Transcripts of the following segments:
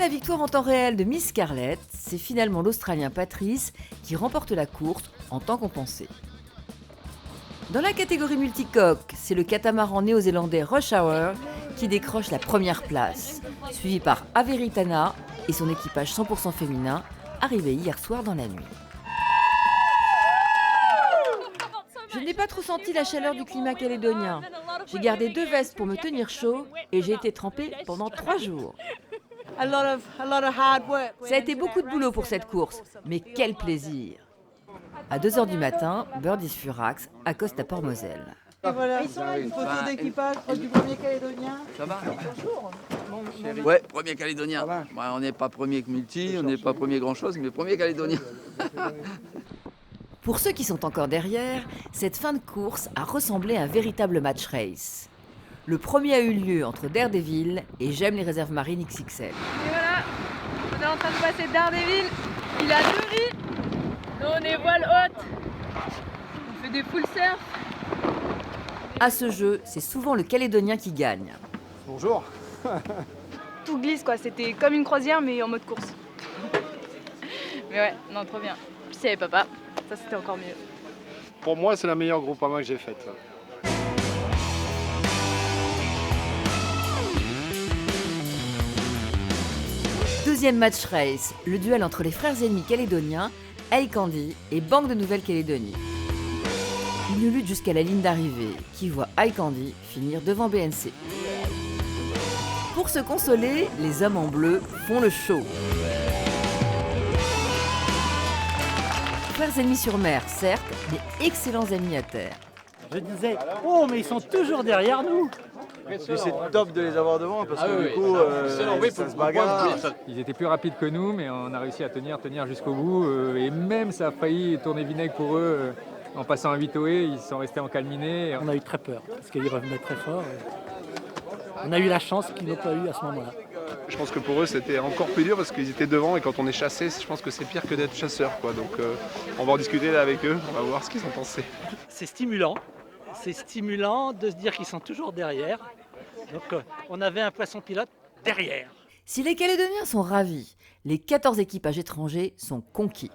la victoire en temps réel de Miss Scarlett, c'est finalement l'Australien Patrice qui remporte la course en temps compensé. Dans la catégorie multicoque, c'est le catamaran néo-zélandais Rush Hour qui décroche la première place, suivi par Averitana et son équipage 100% féminin, arrivé hier soir dans la nuit. Je n'ai pas trop senti la chaleur du climat calédonien. J'ai gardé 2 vestes pour me tenir chaud et j'ai été trempée pendant 3 jours. Ça a été beaucoup de boulot pour cette course, mais quel plaisir! À 2h du matin, Birdie Furax accoste à Port-Moselle. Et voilà, une photo d'équipage du premier Calédonien. Ça va? Bonjour. Ouais, premier Calédonien. Ouais, on n'est pas premier que multi, on n'est pas premier grand-chose, mais premier Calédonien. Pour ceux qui sont encore derrière, cette fin de course a ressemblé à un véritable match race. Le premier a eu lieu entre Daredevil et J'aime les réserves marines XXL. Et voilà, on est en train de passer Daredevil, il a 2 riz, nous on est voile haute, on fait des full surf. À ce jeu, c'est souvent le Calédonien qui gagne. Bonjour. Tout glisse quoi, c'était comme une croisière mais en mode course. Mais ouais, non trop bien. Puis il y avait papa, ça c'était encore mieux. Pour moi, c'est la meilleure Groupama que j'ai faite. Deuxième match race, le duel entre les frères ennemis calédoniens, Eye Candy et Banque de Nouvelle-Calédonie. Une lutte jusqu'à la ligne d'arrivée, qui voit Eye Candy finir devant BNC. Pour se consoler, les hommes en bleu font le show. Frères ennemis sur mer, certes, mais excellents ennemis à terre. Je disais, oh mais ils sont toujours derrière nous. C'est top de les avoir devant parce que du coup, ça se bagarre. Ils étaient plus rapides que nous, mais on a réussi à tenir jusqu'au bout. Et même ça a failli tourner vinaigre pour eux. En passant à 8 OE, ils sont restés encalminés. On a eu très peur parce qu'ils revenaient très fort. On a eu la chance qu'ils n'ont pas eu à ce moment-là. Je pense que pour eux, c'était encore plus dur parce qu'ils étaient devant et quand on est chassé, je pense que c'est pire que d'être chasseur, quoi. Donc, on va en discuter là avec eux. On va voir ce qu'ils ont pensé. C'est stimulant. C'est stimulant de se dire qu'ils sont toujours derrière. Donc on avait un poisson pilote derrière. Si les Calédoniens sont ravis, les 14 équipages étrangers sont conquis.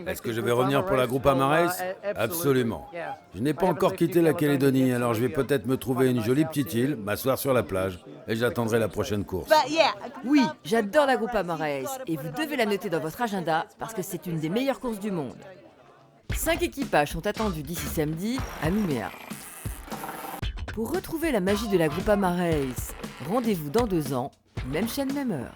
Est-ce que je vais revenir pour la Groupama Race? Absolument. Je n'ai pas encore quitté la Calédonie, alors je vais peut-être me trouver une jolie petite île, m'asseoir sur la plage, et j'attendrai la prochaine course. Oui, j'adore la Groupama Race et vous devez la noter dans votre agenda parce que c'est une des meilleures courses du monde. 5 équipages sont attendus d'ici samedi à Nouméa. Pour retrouver la magie de la Groupama Race, rendez-vous dans 2 ans, même chaîne, même heure.